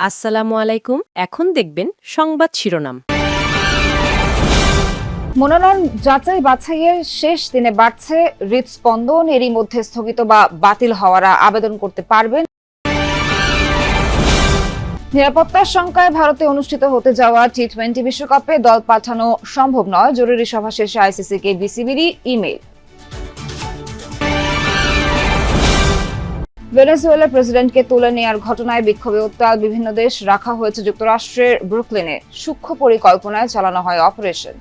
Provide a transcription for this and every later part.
আসসালামু আলাইকুম। এখন দেখবেন সংবাদ শিরোনাম। মনোনয়ন যাচাই বাছাইয়ের শেষ দিনে বাড়ছে হৃদস্পন্দন। এরই মধ্যে স্থগিত বা বাতিল হওয়ারা আবেদন করতে পারবেন। নিরাপত্তার শঙ্কায় ভারতে অনুষ্ঠিত হতে যাওয়া টি-20 বিশ্বকাপে দল পাঠানো সম্ভব নয়। জরুরি সভা শেষে আইসিসিকে বিসিবিরই ইমেইল। ভেনেজুয়েলার প্রেসিডেন্টকে তুলে নেয়ার ঘটনায় বিক্ষোভে উত্তাল বিভিন্ন দেশ। রাখা হয়েছে যুক্তরাষ্ট্রের ব্রুকলিনে। সূক্ষ্ম পরিকল্পনায় চালানো হয় অপারেশন।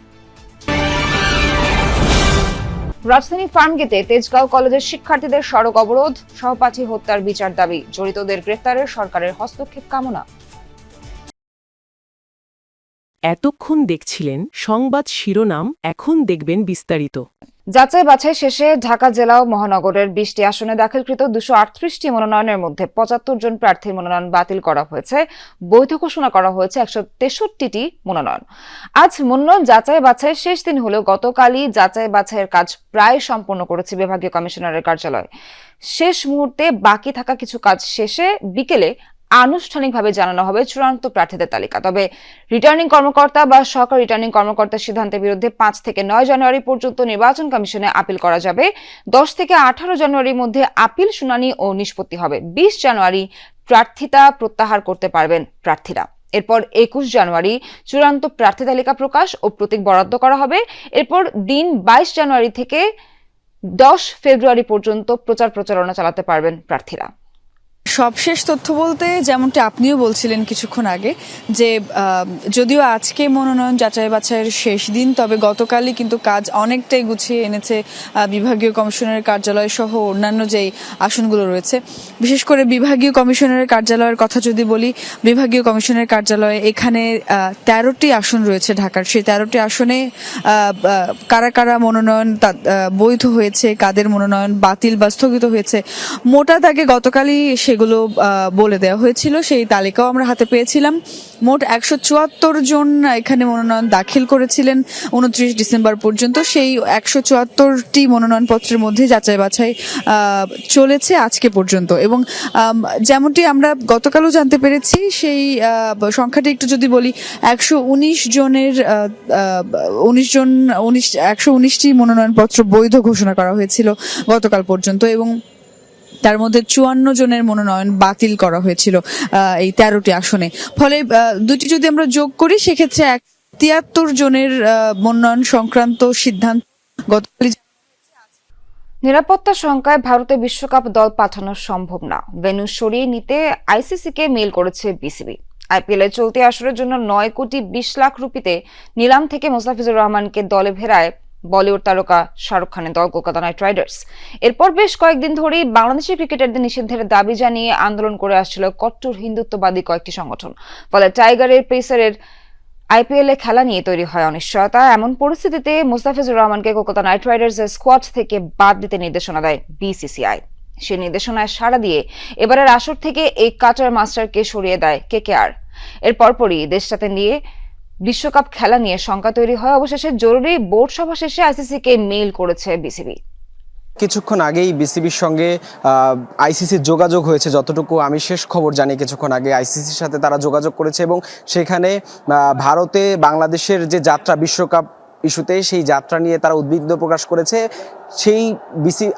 রাজধানী ফার্মগেটে তেজগাঁও কলেজের শিক্ষার্থীদের সড়ক অবরোধ। সহপাঠী হত্যার বিচার দাবি। জড়িতদের গ্রেফতারে সরকারের হস্তক্ষেপ কামনা। এতক্ষণ দেখছিলেন সংবাদ শিরোনাম, এখন দেখবেন বিস্তারিত। যাচাই বাছাই শেষে ঢাকা জেলা ও মহানগরের 20টি আসনে দাখিলকৃত 238টি মনোনয়নের মধ্যে 75 জন প্রার্থীর মনোনয়ন বাতিল করা হয়েছে। বৈধ ঘোষণা করা হয়েছে 163টি মনোনয়ন। আজ মনোনয়ন যাচাই বাছাই শেষ দিন হলেও গতকালই যাচাই বাছাইয়ের কাজ প্রায় সম্পন্ন করেছে বিভাগীয় কমিশনারের কার্যালয়। শেষ মুহূর্তে বাকি থাকা কিছু কাজ শেষে বিকেলে আনুষ্ঠানিকভাবে জানানো হবে চূড়ান্ত প্রার্থীদের তালিকা। তবে রিটার্নিং কর্মকর্তা বা সহকারী রিটার্নিং কর্মকর্তার সিদ্ধান্তের বিরুদ্ধে 5 থেকে 9 জানুয়ারি পর্যন্ত নির্বাচন কমিশনে আপিল করা যাবে। 10 থেকে 18 জানুয়ারির মধ্যে আপিল শুনানি ও নিষ্পত্তি হবে। 20 জানুয়ারি প্রার্থিতা প্রত্যাহার করতে পারবেন প্রার্থীরা। এরপর 21 জানুয়ারি চূড়ান্ত প্রার্থী তালিকা প্রকাশ ও প্রতীক বরাদ্দ করা হবে। এরপর দিন 22 জানুয়ারি থেকে 10 ফেব্রুয়ারি পর্যন্ত প্রচারণা চালাতে পারবেন প্রার্থীরা। সবশেষ তথ্য বলতে যেমনটি আপনিও বলছিলেন কিছুক্ষণ আগে যে যদিও আজকে মনোনয়ন যাচাই বাছাইয়ের শেষ দিন, তবে গতকালই কিন্তু কাজ অনেকটাই গুছিয়ে এনেছে বিভাগীয় কমিশনারের কার্যালয় সহ অন্যান্য যেই আসনগুলো রয়েছে। বিশেষ করে বিভাগীয় কমিশনারের কার্যালয়ের কথা যদি বলি, বিভাগীয় কমিশনারের কার্যালয়ে এখানে 13টি আসন রয়েছে ঢাকার। সেই 13টি আসনে কারা কারা মনোনয়ন বৈধ হয়েছে, কাদের মনোনয়ন বাতিল বা স্থগিত হয়েছে, মোটা দাগে গতকালই সেগুলো বলে দেওয়া হয়েছিল। সেই তালিকাও আমরা হাতে পেয়েছিলাম। মোট 174 জন এখানে মনোনয়ন দাখিল করেছিলেন 29 ডিসেম্বর পর্যন্ত। সেই 174টি মনোনয়নপত্রের মধ্যে যাচাই বাছাই চলেছে আজকে পর্যন্ত। এবং যেমনটি আমরা গতকালও জানতে পেরেছি, সেই সংখ্যাটি একটু যদি বলি, 119টি মনোনয়নপত্র বৈধ ঘোষণা করা হয়েছিল গতকাল পর্যন্ত, এবং তার মধ্যে 54 জনের মনোনয়ন বাতিল করা হয়েছিল এই 13টি আসনে। ফলে দুটি যদি আমরা যোগ করি, সেক্ষেত্রে 73 জনের মনোনয়ন সংক্রান্ত সিদ্ধান্ত গতকাল। নিরাপত্তা শঙ্কায় ভারতে বিশ্বকাপ দল পাঠানো সম্ভব না। ভেন্যু সরিয়ে নিতে আইসিসিকে মেইল করেছে বিসিবি। আইপিএল এর চলতি আসরের জন্য 9 কোটি 20 লাখ রুপিতে নিলাম থেকে মোস্তাফিজুর রহমানকে দলে ফেরায় বলিউড তারকা শাহরুখ খানের দল কলকাতা নাইট রাইডার্স। এরপর বেশ কয়েকদিন ধরেই বাংলাদেশি ক্রিকেটারদের নিষিদ্ধের দাবি জানিয়ে আন্দোলন করে আসছিল কট্টর হিন্দুত্ববাদী কয়েকটি সংগঠন। ফলে টাইগারের পেসারের আইপিএল এ খেলা নিয়ে তৈরি হয় অনিশ্চয়তা। এমন পরিস্থিতিতে মোস্তাফিজুর রহমানকে কলকাতা নাইট রাইডার্সের স্কোয়াড থেকে বাদ দিতে নির্দেশনা দেয় বিসিসিআই। সেই নির্দেশনায় সাড়া দিয়ে এবারের আসর থেকে এই কাটার মাস্টারকে সরিয়ে দেয় কেকেআর। এর পরপরই দেশটাতে নিয়ে বিশ্বকাপ খেলা নিয়ে শঙ্কা তৈরি হয়। অবশেষে জরুরি বোর্ড সভা শেষে আইসিসিকে মেইল করেছে বিসিবি। কিছুক্ষণ আগেই বিসিবির সঙ্গে আইসিসির যোগাযোগ হয়েছে। যতটুকু আমি শেষ খবর জানি, কিছুক্ষণ আগে আইসিসির সাথে তারা যোগাযোগ করেছে এবং সেখানে ভারতে বাংলাদেশের যে যাত্রা বিশ্বকাপ ইস্যুতে, সেই যাত্রা নিয়ে তারা উদ্বিগ্ন প্রকাশ করেছে। সেই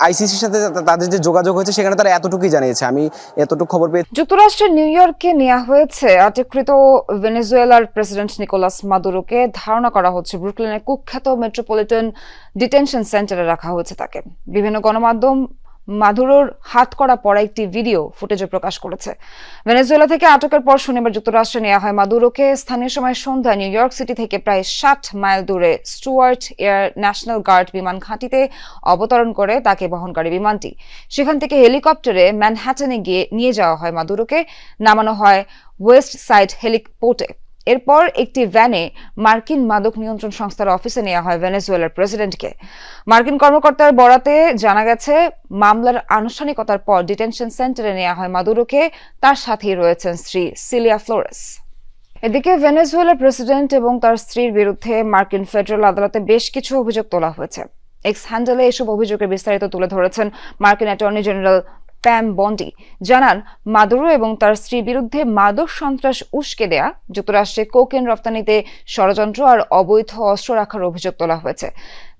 আইসিসির সাথে তাদের যে যোগাযোগ হয়েছে, সেখানে তারা এতটুকুই জানিয়েছে। আমি এতটুকু খবর পেয়ে যুক্তরাষ্ট্রের নিউ ইয়র্কে নেওয়া হয়েছে আটককৃত ভেনেজুয়েলার প্রেসিডেন্ট নিকোলাস মাদুরোকে। ধারণা করা হচ্ছে ব্রুকলিনের কুখ্যাত মেট্রোপলিটন ডিটেনশন সেন্টারে রাখা হয়েছে তাকে। বিভিন্ন গণমাধ্যম মাদুরোর হাত করা পড়া একটি ভিডিও ফুটেজও প্রকাশ করেছে। ভেনেজুয়েলা থেকে আটকের পর শনিবার যুক্তরাষ্ট্রে নেওয়া হয় মাদুরোকে। স্থানীয় সময় সন্ধ্যায় নিউ ইয়র্ক সিটি থেকে প্রায় 60 মাইল দূরে স্টুয়ার্ট এয়ার ন্যাশনাল গার্ড বিমান ঘাঁটিতে অবতরণ করে তাকে বহনকারী বিমানটি। সেখান থেকে হেলিকপ্টারে ম্যানহাটনে গিয়ে নিয়ে যাওয়া হয় মাদুরোকে। নামানো হয় ওয়েস্ট সাইড হেলিপোর্টে। এরপর একটি ভ্যানে মার্কিন মাদক নিয়ন্ত্রণ সংস্থার অফিসে নেওয়া হয় ভেনেজুয়েলার প্রেসিডেন্টকে। মার্কিন কর্মকর্তার বরাতে জানা গেছে, মামলার আনুষ্ঠানিকতার পর ডিটেনশন সেন্টারে নেওয়া হয় মাদুরোকে। তার সাথেই রয়েছেন স্ত্রী সিলিয়া ফ্লোরেস। এদিকে ভেনেজুয়েলার প্রেসিডেন্ট এবং তার স্ত্রীর বিরুদ্ধে মার্কিন ফেডারেল আদালতে বেশ কিছু অভিযোগ তোলা হয়েছে। এক্স হ্যান্ডেলে এসব অভিযোগের বিস্তারিত তুলে ধরেছেন মার্কিন অ্যাটর্নি জেনারেল প্যাম বন্ডি জানান, মাদুরো এবং তার স্ত্রীর বিরুদ্ধে মাদক সন্ত্রাস উস্কে দেয়া, যুক্তরাষ্ট্রে কোকেন রপ্তানিতে ষড়যন্ত্র আর অবৈধ অস্ত্র রাখার অভিযোগ তোলা হয়েছে।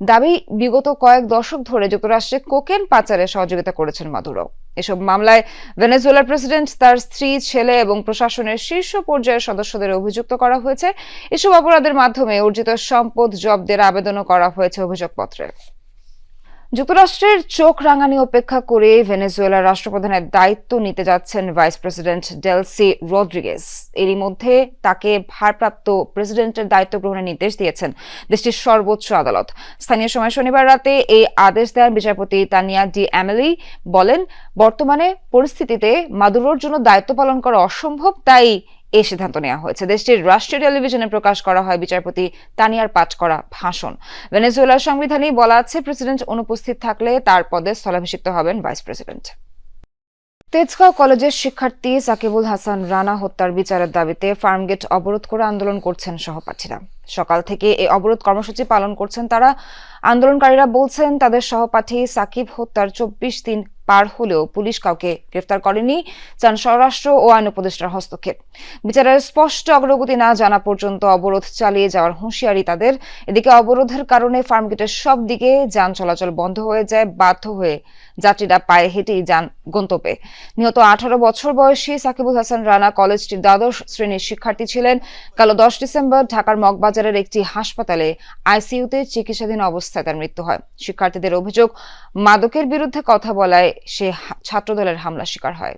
দাবি, বিগত কয়েক দশক ধরে যুক্তরাষ্ট্রে কোকেন পাচারে সহযোগিতা করেছেন মাদুরো। এসব মামলায় ভেনেজুয়েলার প্রেসিডেন্ট, তার স্ত্রী, ছেলে এবং প্রশাসনের শীর্ষ পর্যায়ের সদস্যদের অভিযুক্ত করা হয়েছে। এসব অপরাধের মাধ্যমে অর্জিত সম্পদ জব্দের আবেদনও করা হয়েছে অভিযোগপত্রে। যুক্তরাষ্ট্রের চোখ রাঙানি উপেক্ষা করে ভেনেজুয়েলার রাষ্ট্রপ্রধানের দায়িত্ব নিতে যাচ্ছেন ভাইস প্রেসিডেন্ট ডেলসি রদ্রিগেজ। এরই মধ্যে তাকে ভারপ্রাপ্ত প্রেসিডেন্টের দায়িত্ব গ্রহণের নির্দেশ দিয়েছেন দেশটির সর্বোচ্চ আদালত। স্থানীয় সময় শনিবার রাতে এই আদেশ দেন বিচারপতি তানিয়া ডি অ্যামেলি। বলেন, বর্তমানে পরিস্থিতিতে মাদুরোর জন্য দায়িত্ব পালন করা অসম্ভব, তাই এই সিদ্ধান্ত নেওয়া হয়েছে। দেশটির রাষ্ট্রীয় টেলিভিশনে প্রকাশ করা হয় বিচারপতি তানিয়ার পাঠ করা ভাষণ। ভেনেজুয়েলার সংবিধানে বলা আছে, প্রেসিডেন্ট অনুপস্থিত থাকলে তার পদে স্থলাভিষিক্ত হবেন ভাইস প্রেসিডেন্ট। তেজগাঁও কলেজের শিক্ষার্থী সাকিবুল হাসান রানা হত্যার বিচারের দাবিতে ফার্মগেট অবরোধ করে আন্দোলন করছেন সহপাঠীরা। সকাল থেকে এই অবরোধ কর্মসূচি পালন করছেন তারা। আন্দোলনকারীরা বলছেন, তাদের সহপাঠী সাকিব হত্যার 24 দিন পার হলেও পুলিশ কাউকে গ্রেফতার করেনি, চান স্বরাষ্ট্র ও আইন উপদেষ্টার হস্তক্ষেপ। বিচারের স্পষ্ট অগ্রগতি না জানা পর্যন্ত অবরোধ চালিয়ে যাওয়ার হুঁশিয়ারি তাদের। এদিকে অবরোধের কারণে ফার্মগেটের সব দিকে যান চলাচল বন্ধ হয়ে যায়। বাধ্য হয়ে যাত্রীরা পায়ে হেঁটেই যান গন্তব্যে। নিহত 18 বছর বয়সী সাকিবুল হাসান রানা কলেজটির দ্বাদশ শ্রেণীর শিক্ষার্থী ছিলেন। গেল 10 ডিসেম্বর ঢাকার মগবাজারের একটি হাসপাতালে আইসিইউতে চিকিৎসাধীন অবস্থায় তার মৃত্যু হয়। শিক্ষার্থীদের অভিযোগ, মাদকের বিরুদ্ধে কথা বলায় সে ছাত্রদলের হামলা শিকার হয়।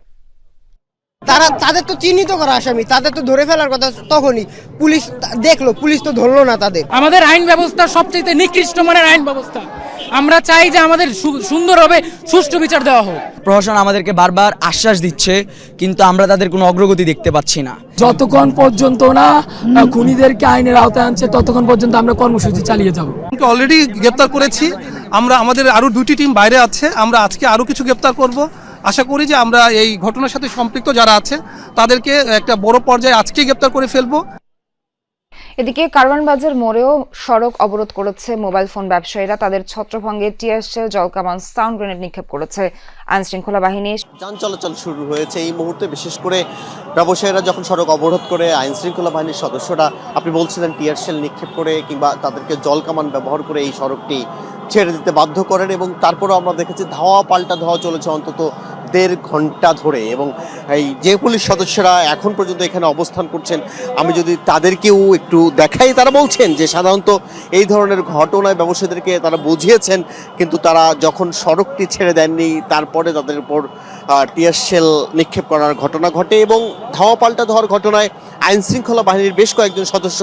তাদের তো চিহ্নিত করা আসামি, তাদের তো ধরে ফেলার কথা তখনই। পুলিশ দেখলো, পুলিশ তো ধরলো না তাদের। আমাদের আইন ব্যবস্থা সবচেয়ে নিকৃষ্ট মানের আইন ব্যবস্থা। আমরা চাই যে আমাদের সুন্দরভাবে সুষ্ঠু বিচার দেওয়া হোক। প্রশাসন আমাদেরকে বারবার আশ্বাস দিচ্ছে, কিন্তু আমরা তাদের কোনো অগ্রগতি দেখতে পাচ্ছি না। যতক্ষণ পর্যন্ত না খুনিদেরকে আইনের আওতায় আনছে, ততক্ষণ পর্যন্ত আমরা কর্মসূচি চালিয়ে যাব। অলরেডি গ্রেপ্তার করেছি আমরা, আমাদের আরো 2টি টিম বাইরে আছে। আমরা আজকে আরো কিছু গ্রেপ্তার করব। আশা করি যে আমরা এই ঘটনার সাথে সম্পৃক্ত যারা আছে তাদেরকে একটা বড় পর্যায়ে আজকে গ্রেপ্তার করে ফেলবো। এদিকে কারওয়ানবাজার মোড়েও সড়ক অবরোধ করেছে মোবাইল ফোন ব্যবসায়ীরা। তাদের ছত্রভঙ্গে টিয়ার শেল, জলকামান, সাউন্ড গ্রেনেড নিক্ষেপ করেছে আইন শৃঙ্খলা বাহিনী। যান চলাচল শুরু হয়েছে এই মুহূর্তে, বিশেষ করে ব্যবসায়ীরা যখন সড়ক অবরোধ করে আইন শৃঙ্খলা বাহিনীর সদস্যরা, আপনি বলছিলেন, টিয়ার শেল নিক্ষেপ করে কিংবা তাদেরকে জলকামান ব্যবহার করে এই সড়কটি ছেড়ে দিতে বাধ্য করেন। এবং তারপরেও আমরা দেখেছি ধাওয়া পাল্টা ধাওয়া চলেছে অন্তত 1.5 ঘন্টা ধরে। এবং এই যে পুলিশ সদস্যরা এখন পর্যন্ত এখানে অবস্থান করছেন, আমি যদি তাদেরকেও একটু দেখাই, তারা বলছেন যে সাধারণত এই ধরনের ঘটনায় ব্যবসায়ীদেরকে তারা বুঝিয়েছেন, কিন্তু তারা যখন সড়কটি ছেড়ে দেননি তারপরে তাদের উপর টিয়ার শেল নিক্ষেপ করার ঘটনা ঘটে। এবং ধাওয়া পাল্টা ধাওয়ার ঘটনায় আইন শৃঙ্খলা বাহিনীর বেশ কয়েকজন সদস্য